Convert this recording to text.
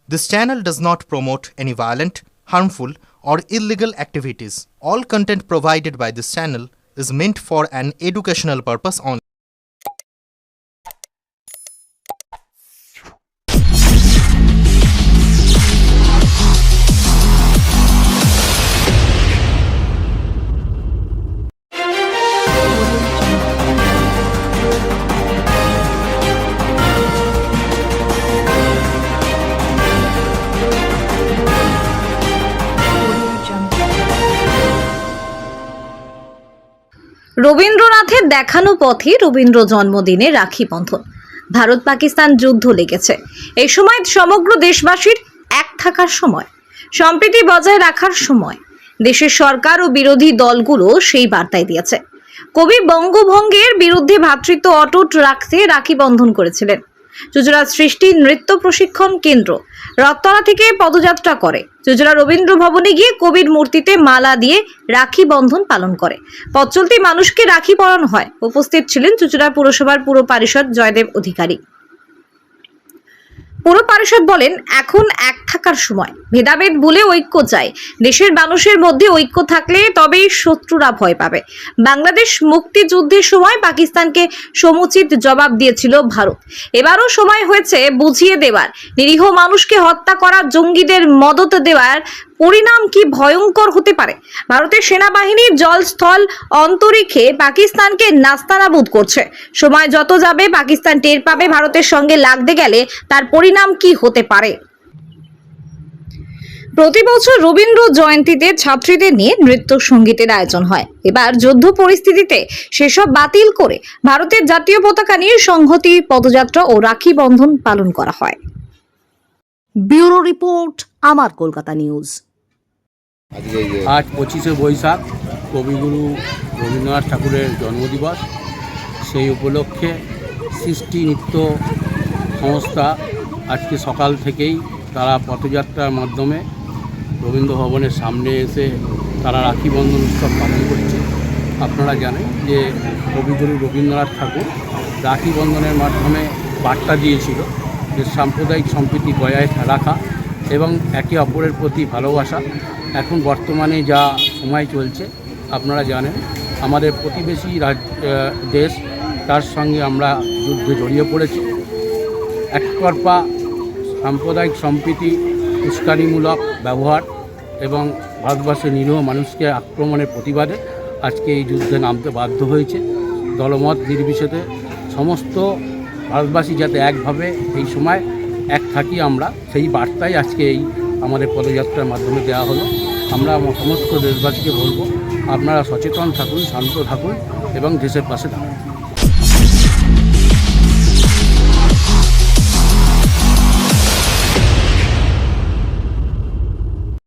This channel does not promote any violent, harmful, or illegal activities. All content provided by this channel is meant for an educational purpose only. রবীন্দ্রনাথের দেখানো পথে রবীন্দ্র জন্মদিনে রাখি বন্ধন। ভারত পাকিস্তান যুদ্ধ লেগেছে। এই সময় সমগ্র দেশবাসীর এক থাকার সময়, সম্প্রীতি বজায় রাখার সময়। দেশের সরকার ও বিরোধী দলগুলো সেই বার্তাই দিয়েছে। কবি বঙ্গভঙ্গের বিরুদ্ধে ভ্রাতৃত্ব অটুট রাখতে রাখি বন্ধন করেছিলেন। চুঁচুড়া সৃষ্টি নৃত্য প্রশিক্ষণ কেন্দ্র রথতলা থেকে পদযাত্রা করে চুঁচুড়া রবীন্দ্র ভবনে গিয়ে কবির মূর্তিতে মালা দিয়ে রাখি বন্ধন পালন করে। পথ চলতি মানুষকে রাখি পরানো হয়। উপস্থিত ছিলেন চুঁচুড়া পুরসভার পুর পারিষদ জয়দেব অধিকারী। পুর পারিষদ বলেন, এখন এক থাকার সময়, ভেদাভেদ ভুলে ঐক্য চাই। দেশের মানুষের মধ্যে ঐক্য থাকলে তবেই শত্রুরা ভয় পাবে। বাংলাদেশ মুক্তিযুদ্ধের সময় পাকিস্তানকে সমুচিত জবাব দিয়েছিল ভারত। এবারও সময় হয়েছে বুঝিয়ে দেওয়ার। নিরীহ মানুষকে হত্যা করা, জঙ্গিদের মদত দেওয়ার পরিণাম কি ভয়ঙ্কর হতে পারে। ভারতের সেনাবাহিনী জল, স্থল, অন্তরিক্ষে পাকিস্তানকে নাস্তানাবুদ করছে। সময় যত যাবে পাকিস্তান টের পাবে ভারতের সঙ্গে লাগতে গেলে তার পরিণাম কি হতে পারে। প্রতি বছর রবীন্দ্র জয়ন্তীতে ছাত্রীদের নিয়ে নৃত্য সঙ্গীতের আয়োজন হয়। এবার যুদ্ধ পরিস্থিতিতে সেসব বাতিল করে ভারতের জাতীয় পতাকা নিয়ে সংহতি পদযাত্রা ও রাখি বন্ধন পালন করা হয়। ব্যুরো রিপোর্ট, আমার কলকাতা নিউজ। আজ 25শে বৈশাখ কবিগুরু রবীন্দ্রনাথ ঠাকুরের জন্মদিবস। সেই উপলক্ষে সৃষ্টি নৃত্য সংস্থা আজকে সকাল থেকেই তারা পথযাত্রার মাধ্যমে রবীন্দ্র ভবনের সামনে এসে তারা রাখি বন্ধন উৎসব পালন করছে। আপনারা জানেন যে কবিগুরু রবীন্দ্রনাথ ঠাকুর রাখি বন্ধনের মাধ্যমে বার্তা দিয়েছিল যে সাম্প্রদায়িক সম্প্রীতি বজায় রাখা এবং একে অপরের প্রতি ভালোবাসা। এখন বর্তমানে যা সময় চলছে আপনারা জানেন, আমাদের প্রতিবেশী দেশ, তার সঙ্গে আমরা যুদ্ধে জড়িয়ে পড়েছি। একতরফা সাম্প্রদায়িক সম্প্রীতি, উস্কানিমূলক ব্যবহার এবং ভারতবর্ষের নিরীহ মানুষকে আক্রমণের প্রতিবাদে আজকে এই যুদ্ধে নামতে বাধ্য হয়েছে। দলমত নির্বিশেষে সমস্ত ভারতবাসী যাতে একভাবে এই সময় এক থাকি, আমরা সেই বার্তাই আজকে এই আমাদের পদযাত্রার মাধ্যমে দেওয়া হলো। আমরা সমস্ত দেশবাসীকে বলবো, আপনারা সচেতন থাকুন, শান্ত থাকুন এবং দেশের পাশে থাকুন।